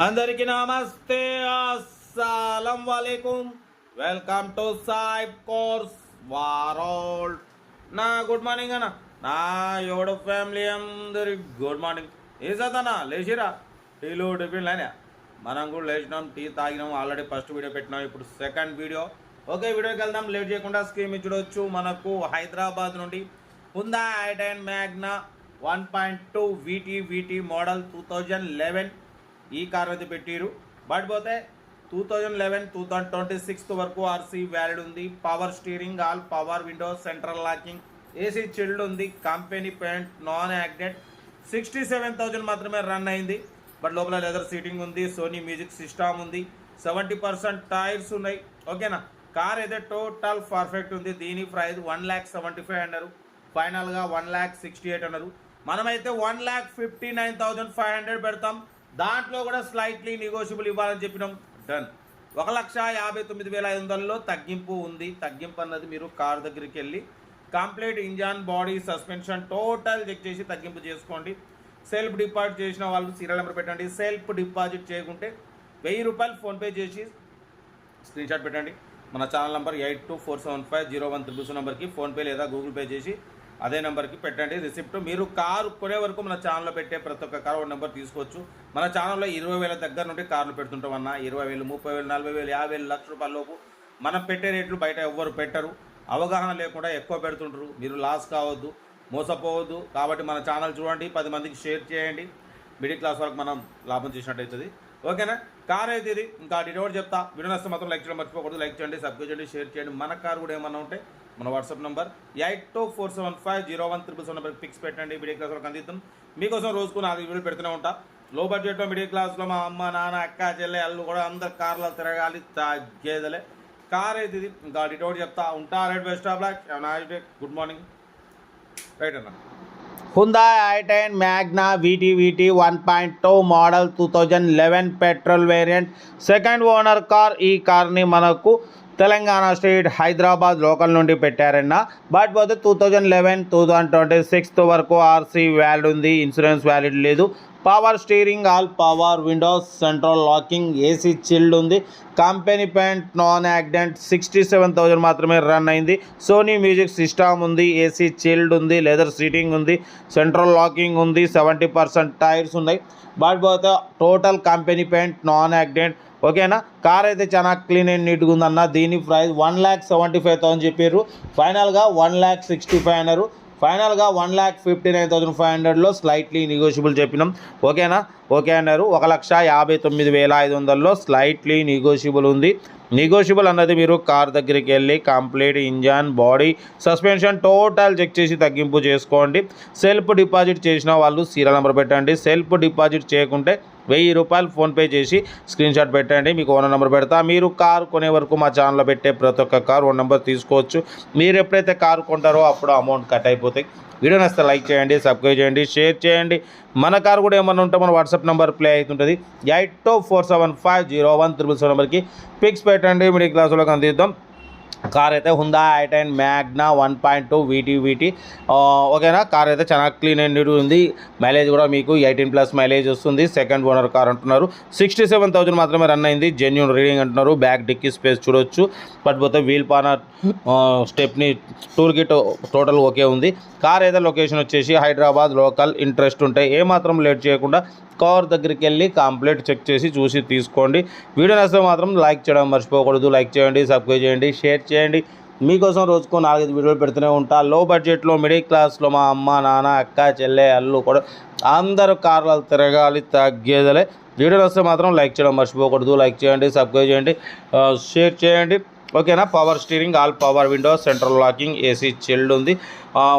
అందరికీ నమస్తే, అస్సలం వాలేకుమ్. వెల్కమ్ టు సాయిబ్ కోర్స్ వారోల్డ్. నా గుడ్ మార్నింగ్ అన్న, నా యోడు ఫ్యామిలీ అందరికి గుడ్ మార్నింగ్. ఏ చదన్నా లేచిరా, టీలు టిఫిన్ లేనా? మనం కూడా లేచినాం, టీ తాగినాం. ఆల్రెడీ ఫస్ట్ వీడియో పెట్టినాం, ఇప్పుడు సెకండ్ వీడియో. ఓకే, వీడియోకి వెళ్దాం. లేట్ చేయకుండా స్క్రీన్ చూడవచ్చు. మనకు హైదరాబాద్ నుండి హుందా i10 మ్యాగ్నా 1.2 VT మోడల్ 2011 ఈ కార్ అయితే పెట్టిరు. బట్ పోతే 2011-2026 వరకు ఆర్సీ వ్యాలిడ్ ఉంది. Power steering, all power windows, central locking, AC chilled ఉంది. Company paint, non accident. 67,000 మాత్రమే రన్ అయింది. బట్ లోపల లెదర్ సీటింగ్ ఉంది, సోనీ మ్యూజిక్ సిస్టమ్ ఉంది, 70% టైర్స్ ఉన్నాయి. ఓకేనా, కార్ అయితే టోటల్ పర్ఫెక్ట్ ఉంది. దీని ప్రైస్ 1,75,000 అన్నారు. ఫైనల్గా 1,68,000 అన్నారు. మనమైతే 1,59,500 పెడతాం. దాంట్లో కూడా స్లైట్లీ నెగోషియబుల్ ఇవ్వాలని చెప్పినాం. డన్. 1,59,500లో తగ్గింపు ఉంది. తగ్గింపు అన్నది మీరు కార్ దగ్గరికి వెళ్ళి complete engine, body, suspension total check చేసి తగ్గింపు చేసుకోండి. సెల్ఫ్ డిపాజిట్ చేసిన వాళ్ళు సీరియల్ నెంబర్ పెట్టండి. సెల్ఫ్ డిపాజిట్ చేయకుంటే 1000 రూపాయలు ఫోన్పే చేసి స్క్రీన్ షాట్ పెట్టండి. మన ఛానల్ నెంబర్ 8247501300 నెంబర్కి ఫోన్పే లేదా గూగుల్ పే చేసి అదే నెంబర్కి పెట్టండి రిసిప్ట్. మీరు కారు కొనే వరకు మన ఛానల్లో పెట్టే ప్రతి ఒక్క కారు నెంబర్ తీసుకోవచ్చు. మన ఛానల్లో 20,000 దగ్గర నుండి కార్లు పెడుతుంటాం అన్న. 20,000, 30,000, 40,000, 50,000, లక్ష రూపాయల లోపు మనం పెట్టే రేట్లు బయట ఎవ్వరు పెట్టరు. అవగాహన లేకుండా ఎక్కువ పెడుతుంటారు. మీరు లాస్ కావద్దు, మోసపోవద్దు. కాబట్టి మన ఛానల్ చూడండి, 10 మందికి షేర్ చేయండి. మిడిల్ క్లాస్ వరకు మనం లాభం చేసినట్టు అవుతుంది. ఓకేనా, కార్ అయితే ఇది. ఇంకా డీటెయిల్ చెప్తా. వీడియో నచ్చితే మాత్రం లైక్ చేయడం మర్చిపోకూడదు. లైక్ చేయండి, సబ్స్క్రైబ్ చేయండి, షేర్ చేయండి. మన కార్ కూడా ఏమన్నా ఉంటే మన వాట్సాప్ నెంబర్ 8247501300 నెంబర్కి పిక్స్ పెట్టండి. మిడిల్ క్లాస్ వరకు అందిద్దాం. మీకోసం రోజుకు 4 వీడియోలు పెడుతూనే ఉంటా. లో బడ్జెట్లో మిడిల్ క్లాస్లో మా అమ్మ, నాన్న, అక్క, చెల్లె, అల్లు కూడా అందరు కార్లో తిరగాలి, తగ్గేదలే. కార్ అయితే ఇది. ఇంకా డీటెయిల్ చెప్తా ఉంటా. Right, best of luck, good morning. Right అన్న. హుందా i10 Magna VT 1.2 model 2011 petrol variant, second owner car. ఈ కార్ని మనకు తెలంగాణ స్టేట్ హైదరాబాద్ లోకల్ నుండి పెట్టారన్న. బట్ పోతే 2011-2026 వరకు ఆర్సీ వ్యాలిడ్ ఉంది. ఇన్సూరెన్స్ వ్యాలిడ్ లేదు. Power steering, all power windows, central locking, AC chilled ఉంది. Company paint, non accident. 67,000 మాత్రమే రన్ అయింది. సోనీ మ్యూజిక్ సిస్టమ్ ఉంది, ఏసీ చిల్డ్ ఉంది, లెదర్ సీటింగ్ ఉంది, సెంట్రల్ లాకింగ్ ఉంది, 70% టైర్స్ ఉన్నాయి. బట్ పోతే total company paint, non accident. ఓకేనా, కార్ అయితే చాలా క్లీన్ అండ్ నీట్గా ఉందన్న. దీని ప్రైస్ 1,75,000 చెప్పారు. ఫైనల్గా 1,65,000 అన్నారు. ఫైనల్గా 1,59,500లో స్లైట్లీ నెగోషియబుల్ చెప్పినాం. ఓకేనా, ఓకే అన్నారు. 1,59,500లో స్లైట్లీ నెగోషియబుల్ ఉంది. నెగోషియబుల్ అన్నది మీరు కార్ దగ్గరికి వెళ్ళి complete engine, body, suspension total check చేసి తగ్గింపు చేసుకోండి. సెల్ఫ్ డిపాజిట్ చేసిన వాళ్ళు సీరియల్ నెంబర్ పెట్టండి. సెల్ఫ్ డిపాజిట్ చేయకుంటే 1000 రూపాయలు ఫోన్పే చేసి స్క్రీన్ షాట్ పెట్టండి. మీకు ఓనర్ నెంబర్ పెడతా. మీరు కారు కొనే వరకు మా ఛానల్లో పెట్టే ప్రతి ఒక్క కారు ఓన్ నెంబర్ తీసుకోవచ్చు. మీరు ఎప్పుడైతే కారు కొంటారో అప్పుడు అమౌంట్ కట్ అయిపోతాయి. వీడియో నచ్చితే లైక్ చేయండి, సబ్స్క్రైబ్ చేయండి, షేర్ చేయండి. మన కారు కూడా ఏమన్నా ఉంటే మన వాట్సాప్ నెంబర్ ప్లే అవుతుంటుంది. 8247501300 నెంబర్కి పిక్స్ పెట్టండి. మిడిల్ క్లాస్ వాళ్ళకి అందిద్దాం. కార్ అయితే హుందా i10 మ్యాగ్నా 1.2 VT. ఓకేనా, కార్ అయితే చాలా క్లీన్ అండ్ నీట్ ఉంది. మైలేజ్ కూడా మీకు 18+ మైలేజ్ వస్తుంది. సెకండ్ ఓనర్ కార్ అంటున్నారు. 67,000 మాత్రమే రన్ అయింది. జెన్యూన్ రీడింగ్ అంటున్నారు. బ్యాక్ డిక్కీ స్పేస్ చూడొచ్చు. బట్ పోతే wheel spanner, stepney, tool kit total okay ఉంది. కార్ అయితే లొకేషన్ వచ్చేసి హైదరాబాద్ లోకల్. ఇంట్రెస్ట్ ఉంటే ఏమాత్రం లేట్ చేయకుండా కార్ దగ్గరికి వెళ్ళి కంప్లీట్ చెక్ చేసి చూసి తీసుకోండి. వీడియో నచ్చితే మాత్రం లైక్ చేయడం మర్చిపోకూడదు. లైక్ చేయండి, సబ్స్క్రైబ్ చేయండి, షేర్ చేయండి. మీకోసం రోజుకు 4-5 వీడియోలు పెడుతూనే ఉంటా. లో బడ్జెట్లో మిడిల్ క్లాస్లో మా అమ్మ, నాన్న, అక్క, చెల్లె, అల్లు కూడా అందరూ కార్లు తిరగాలి, తగ్గేదలే. వీడియో నచ్చితే మాత్రం లైక్ చేయడం మర్చిపోకూడదు. లైక్ చేయండి, సబ్స్క్రైబ్ చేయండి, షేర్ చేయండి. ఓకేనా, power steering, all power windows, central locking, AC chilled ఉంది.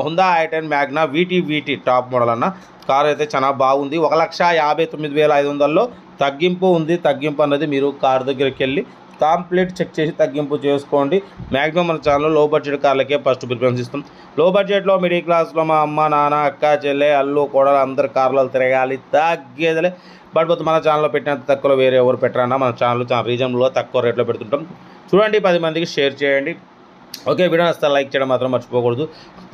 హుందా i10 Magna VT top model అన్న. కార్ అయితే చాలా బాగుంది. 1,59,500లో తగ్గింపు ఉంది. తగ్గింపు అన్నది మీరు కార్ దగ్గరికి వెళ్ళి కంప్లీట్ చెక్ చేసి తగ్గింపు చేసుకోండి. మ్యాక్సిమం మన ఛానల్లో లో బడ్జెట్ కార్లకే ఫస్ట్ ప్రిఫరెన్స్ ఇస్తాం. లో బడ్జెట్లో మిడిల్ క్లాస్లో మా అమ్మ, నాన్న, అక్క, చెల్లె, అల్లు కూడా అందరు కార్లలో తిరగాలి, తగ్గేదలే. బట్ మన ఛానల్లో పెట్టినంత తక్కువలో వేరే ఎవరు పెట్టరన్నా. మన ఛానల్ చాలా రీజనబుల్గా తక్కువ రేట్లో పెడుతుంటాం. చూడండి, 10 మందికి షేర్ చేయండి. ఓకే, వీడియో వస్తే లైక్ చేయడం మాత్రం మర్చిపోకూడదు.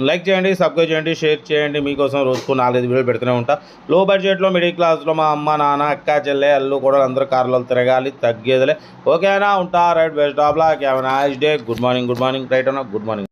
లైక్ చేయండి, సబ్స్క్రైబ్ చేయండి, షేర్ చేయండి. మీకోసం రోజుకు 4-5 వీడియోలు పెడుతూనే ఉంటా. లో బడ్జెట్లో మిడిల్ క్లాస్లో మా అమ్మ నాన్న అక్క చెల్లె అల్లు కూడా అందరూ కార్లలో తిరగాలి, తగ్గేదిలే. ఓకేనా, ఉంటా. Right, best of luck, have a nice day. Good morning right అన్న, గుడ్ మార్నింగ్.